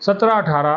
17-18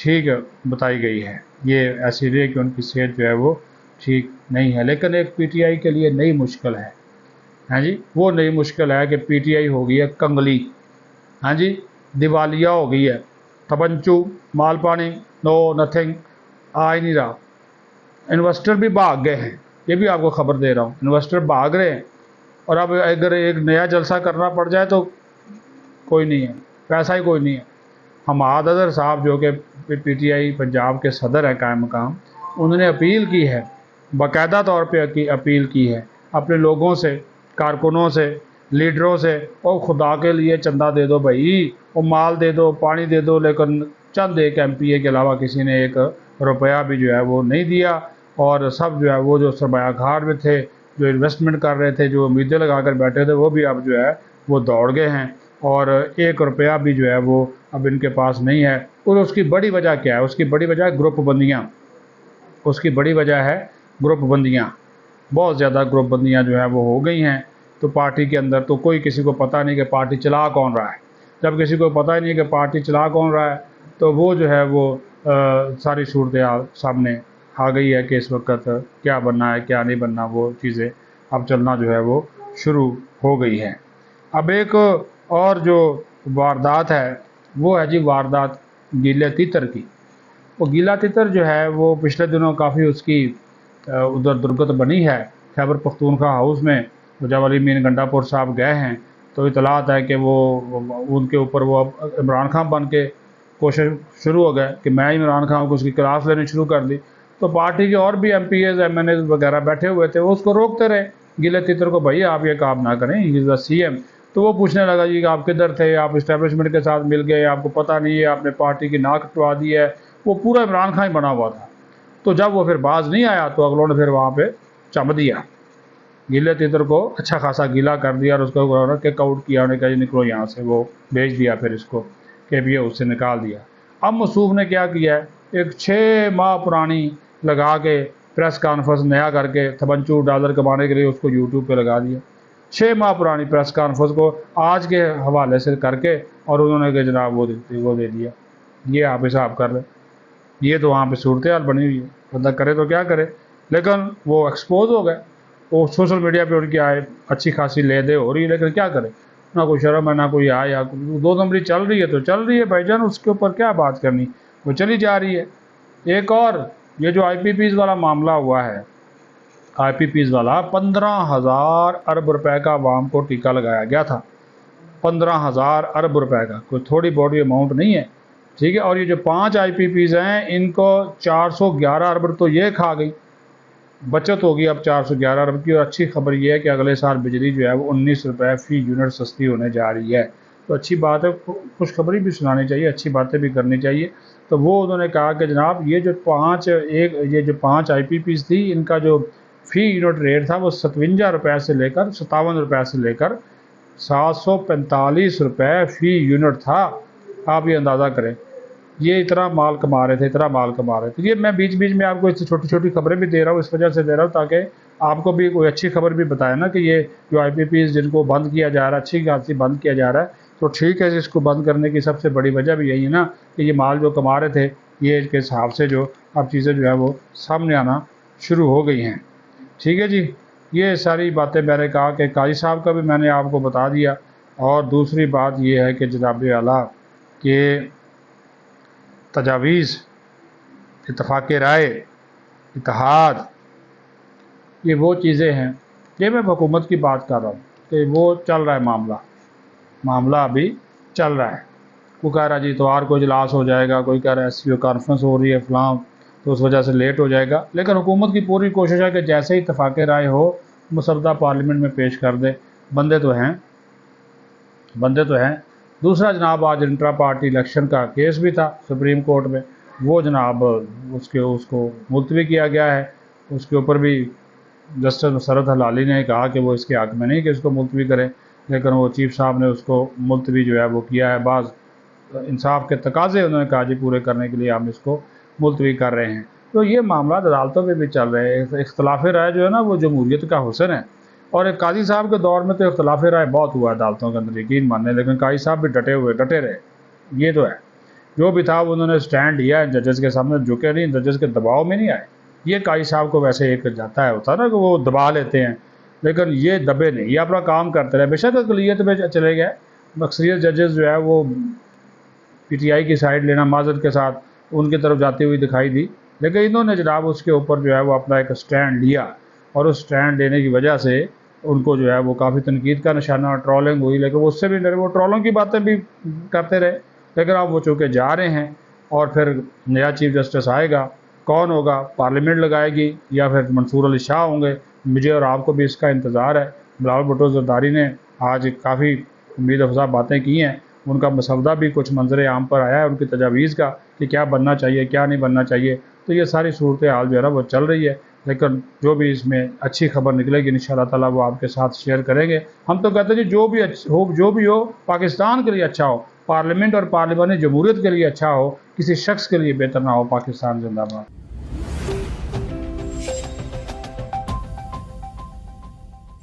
ٹھیک بتائی گئی ہے، یہ ایسی رہی کہ ان کی صحت جو ہے وہ ٹھیک نہیں ہے۔ لیکن ایک پی ٹی آئی کے لیے نئی مشکل ہے، ہاں جی، وہ نئی مشکل ہے کہ پی ٹی آئی ہو گئی ہے کنگلی، ہاں جی، دیوالیہ ہو گئی ہے، تبنچو، مال پانی، نو نتھنگ، آ ہی نہیں رہا۔ انویسٹر بھی بھاگ گئے ہیں، یہ بھی آپ کو خبر دے رہا ہوں، انویسٹر بھاگ رہے ہیں، اور اب اگر ایک نیا جلسہ کرنا پڑ جائے تو کوئی نہیں ہے، پیسہ ہی کوئی نہیں ہے۔ حماد اظہر صاحب جو کہ پی ٹی آئی پنجاب کے صدر ہیں قائم مقام، انہوں نے اپیل کی ہے، باقاعدہ طور پہ اپیل کی ہے اپنے لوگوں سے، کارکنوں سے، لیڈروں سے، اور خدا کے لیے چندہ دے دو بھائی، وہ مال دے دو، پانی دے دو، لیکن چند ایک ایم پی اے کے علاوہ کسی نے ایک روپیہ بھی جو ہے وہ نہیں دیا، اور سب جو ہے وہ جو سرمایہ کار میں تھے، جو انویسٹمنٹ کر رہے تھے، جو امیدیں لگا کر بیٹھے تھے، وہ بھی اب جو ہے وہ دوڑ گئے ہیں، اور ایک روپیہ بھی جو ہے وہ اب ان کے پاس نہیں ہے۔ اور اس کی بڑی وجہ کیا ہے؟ اس کی بڑی وجہ ہے گروپ بندیاں، اس کی بڑی وجہ ہے گروپ بندیاں، بہت زیادہ گروپ بندیاں جو ہیں وہ ہو گئی ہیں۔ تو پارٹی کے اندر تو کوئی کسی کو پتہ نہیں کہ پارٹی چلا کون رہا ہے۔ جب کسی کو پتہ ہی نہیں کہ پارٹی چلا کون رہا ہے، تو وہ جو ہے وہ ساری صورتحال سامنے آ گئی ہے کہ اس وقت کیا بننا ہے کیا نہیں بننا، وہ چیزیں اب چلنا جو ہے وہ شروع ہو گئی ہے۔ اب ایک اور جو واردات ہے وہ ہے جی واردات گیلے تیتر کی۔ وہ گیلا تیتر جو ہے وہ پچھلے دنوں کافی اس کی ادھر درگت بنی ہے۔ خیبر پختونخوا ہاؤس میں جب علی مین گنڈا پور صاحب گئے ہیں تو اطلاعات ہے کہ وہ ان کے اوپر وہ عمران خان بن کے کوشش شروع ہو گئے کہ میں عمران خان کو اس کی کلاس لینی شروع کر دی۔ تو پارٹی کے اور بھی MPs MNAs وغیرہ بیٹھے ہوئے تھے، وہ اس کو روکتے رہے گیلے تیتر کو، بھائی آپ یہ کام نہ کریں، ہی از دا سی ایم۔ تو وہ پوچھنے لگا جی کہ آپ کدھر تھے، آپ اسٹیبلشمنٹ کے ساتھ مل گئے، آپ کو پتہ نہیں ہے، آپ نے پارٹی کی ناک کٹوا دی ہے۔ وہ پورا عمران خان ہی بنا ہوا تھا۔ تو جب وہ پھر باز نہیں آیا تو اگلوں نے پھر وہاں پہ چم دیا، گیلے تیتر کو اچھا خاصا گیلا کر دیا، اور اس کو کک آؤٹ کیا، انہوں نے کہا جی نکلو یہاں سے، وہ بھیج دیا پھر اس کو کہ بھی اس سے نکال دیا۔ اب مصوف نے کیا کیا ہے، ایک 6 ماہ پرانی لگا کے پریس کانفرنس نیا کر کے تھبنچو ڈالر کمانے کے لیے اس کو یوٹیوب پہ لگا دیا۔ 6 ماہ پرانی پریس کانفرنس کو آج کے حوالے سے کر کے، اور انہوں نے کہ جناب وہ دے دیا۔ یہ آپ حساب کر لیں، یہ تو وہاں پہ صورتحال بنی ہوئی ہے، بندہ کرے تو کیا کرے۔ لیکن وہ ایکسپوز ہو گئے، وہ سوشل میڈیا پہ ان کی آئے اچھی خاصی لے دے ہو رہی ہے، لیکن کیا کرے، نہ کوئی شرم ہے نہ کوئی آئے، یا 2 نمبری چل رہی ہے تو چل رہی ہے بھائی جان، اس کے اوپر کیا بات کرنی، وہ چلی جا رہی ہے۔ ایک اور یہ جو آئی پی پیز والا معاملہ ہوا ہے، آئی پی پیز والا 15,000 ارب روپے کا عوام کو ٹیکہ لگایا گیا تھا، 15,000 ارب روپے کا، کوئی تھوڑی بوڑی اماؤنٹ نہیں ہے، ٹھیک ہے۔ اور یہ جو 5 آئی پی پیز ہیں ان کو 411 ارب تو یہ کھا گئی، بچت ہوگی اب 411 ارب کی۔ اور اچھی خبر یہ ہے کہ اگلے سال بجلی جو ہے وہ 19 روپے فی یونٹ سستی ہونے جا رہی ہے، تو اچھی بات ہے، خوشخبری بھی سنانی چاہیے، اچھی باتیں بھی کرنی چاہیے۔ تو وہ انہوں نے کہا کہ جناب یہ جو 5 آئی پی پیز تھی، ان کا جو فی یونٹ ریٹ تھا وہ 57 روپے سے لے کر 57 روپے سے لے کر 745 روپے فی یونٹ تھا۔ آپ یہ اندازہ کریں، یہ اتنا مال کما رہے تھے، اتنا مال کما رہے تھے۔ یہ میں بیچ بیچ میں آپ کو اس چھوٹی چھوٹی خبریں بھی دے رہا ہوں، اس وجہ سے دے رہا ہوں تاکہ آپ کو بھی کوئی اچھی خبر بھی بتائے نا کہ یہ جو آئی پی پیز جن کو بند کیا جا رہا ہے، اچھی خاصی بند کیا جا رہا ہے، تو ٹھیک ہے، اس کو بند کرنے کی سب سے بڑی وجہ بھی یہی ہے نا کہ یہ مال جو کما رہے تھے، یہ کے حساب سے جو اب چیزیں جو ہے وہ سامنے آنا شروع ہو گئی ہیں۔ ٹھیک ہے جی، یہ ساری باتیں میں نے کہا کہ قاضی صاحب کا بھی میں نے آپ کو بتا دیا۔ اور دوسری بات یہ ہے کہ جناب اعلیٰ کہ تجاویز، اتفاق رائے، اتحاد، یہ وہ چیزیں ہیں، یہ میں حکومت کی بات کر رہا ہوں کہ وہ چل رہا ہے، معاملہ ابھی چل رہا ہے۔ کوئی کہہ رہا ہے جی اتوار کو اجلاس ہو جائے گا، کوئی کہہ رہا ہے ایس سی او کانفرنس ہو رہی ہے فلاں، تو اس وجہ سے لیٹ ہو جائے گا، لیکن حکومت کی پوری کوشش ہے کہ جیسے ہی اتفاق رائے ہو مسودہ پارلیمنٹ میں پیش کر دے۔ بندے تو ہیں۔ دوسرا جناب آج انٹرا پارٹی الیکشن کا کیس بھی تھا سپریم کورٹ میں، وہ جناب اس کو ملتوی کیا گیا ہے۔ اس کے اوپر بھی جسٹس مسرت ہلالی نے کہا کہ وہ اس کے حق میں نہیں کہ اس کو ملتوی کریں، لیکن وہ چیف صاحب نے اس کو ملتوی جو ہے وہ کیا ہے۔ بعض انصاف کے تقاضے انہوں نے کہا جی پورے کرنے کے لیے ہم اس کو ملتوی کر رہے ہیں۔ تو یہ معاملات عدالتوں میں بھی چل رہے ہیں۔ اختلاف رائے جو ہے نا وہ جمہوریت کا حسن ہے، اور ایک قاضی صاحب کے دور میں تو اختلاف رائے بہت ہوا عدالتوں کے اندر، یقین ماننے، لیکن قاضی صاحب بھی ڈٹے رہے، یہ تو ہے۔ جو بھی تھا وہ انہوں نے سٹینڈ لیا ہے، ججز کے سامنے جھکے نہیں، ججز کے دباؤ میں نہیں آئے۔ یہ قاضی صاحب کو ویسے ایک جاتا ہے، ہوتا ہے نا کہ وہ دبا لیتے ہیں، لیکن یہ دبے نہیں، یہ اپنا کام کرتے رہے۔ بے شک اقلیت میں چلے گئے، اکثریت ججز جو ہے وہ پی ٹی آئی کی سائڈ لینا معذرت کے ساتھ ان کی طرف جاتی ہوئی دکھائی دی، لیکن انہوں نے جناب اس کے اوپر جو ہے وہ اپنا ایک سٹینڈ لیا، اور اس سٹینڈ لینے کی وجہ سے ان کو جو ہے وہ کافی تنقید کا نشانہ، ٹرولنگ ہوئی، لیکن اس سے بھی وہ ٹرولنگ کی باتیں بھی کرتے رہے۔ لیکن اب وہ چونکہ جا رہے ہیں، اور پھر نیا چیف جسٹس آئے گا، کون ہوگا؟ پارلیمنٹ لگائے گی یا پھر منصور علی شاہ ہوں گے؟ مجھے اور آپ کو بھی اس کا انتظار ہے۔ بلاول بھٹو زرداری نے آج کافی امید افزا باتیں کی ہیں، ان کا مسودہ بھی کچھ منظر عام پر آیا ہے، ان کی تجاویز کا کہ کیا بننا چاہیے کیا نہیں بننا چاہیے، تو یہ ساری صورتحال جو ہے نا وہ چل رہی ہے۔ لیکن جو بھی اس میں اچھی خبر نکلے گی انشاءاللہ تعالیٰ وہ آپ کے ساتھ شیئر کریں گے۔ ہم تو کہتے ہیں جی جو بھی ہو پاکستان کے لیے اچھا ہو، پارلیمنٹ اور پارلیمانی جمہوریت کے لیے اچھا ہو، کسی شخص کے لیے بہتر نہ ہو۔ پاکستان زندہ باد۔